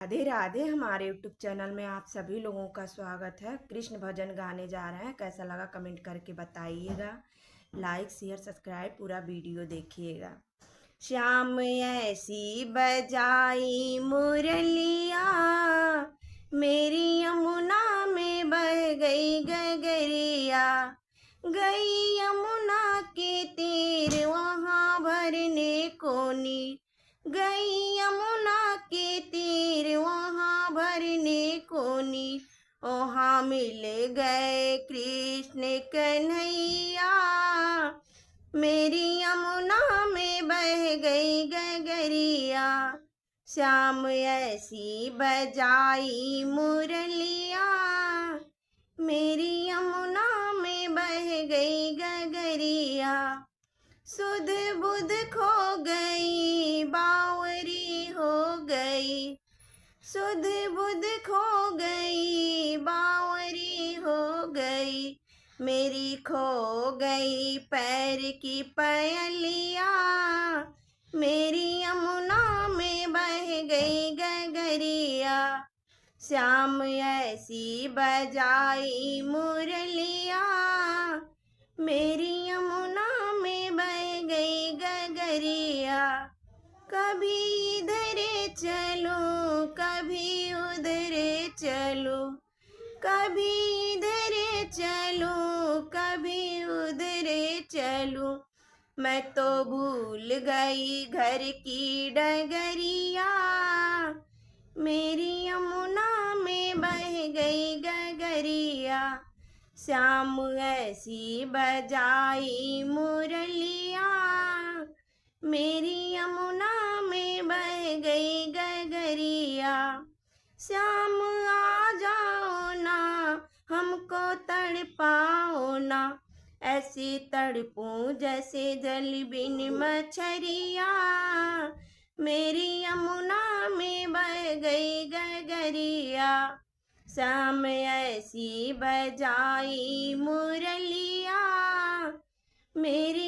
राधे राधे। हमारे YouTube channel में आप सभी लोगों का स्वागत है। कृष्ण भजन गाने जा रहे हैं, कैसा लगा कमेंट करके बताइएगा। लाइक शेयर सब्सक्राइब पूरा वीडियो देखिएगा। श्याम ऐसी बजाई मुरलिया, मेरी यमुना में बह गई गगरिया। गई यमुना के तीर वहाँ भरने कोनी, गई यमुना के तीर वहाँ भरने कोनी। वहाँ मिल गए कृष्ण कन्हैया, मेरी यमुना में बह गई गगरिया। श्याम ऐसी बजाई मुरलिया, मेरी यमुना में बह गई गगरिया। सुध बुध खो गई बावरी हो गई, सुध बुध खो गई बावरी हो गई। मेरी खो गई पैर की पयलिया, मेरी यमुना में बह गई गगरिया। श्याम ऐसी बजाई मुरलिया, मेरी यमुना में बह गई गगरिया। कभी इधर चलो कभी उधर चलो, कभी इधर चलो कभी उधर चलो। मैं तो भूल गई घर की डगरिया, मेरी यमुना में बह गई गगरिया। श्याम ऐसी बजाई मुरलिया, मेरी यमुना में बह गई गगरिया। श्याम आ जाओ ना, हमको तड़पाओ ना, ऐसी तड़पूं जैसे जल बिन मछरिया। मेरी यमुना में बह गई गगरिया। श्याम ऐसी बजाई मुरलिया, मेरी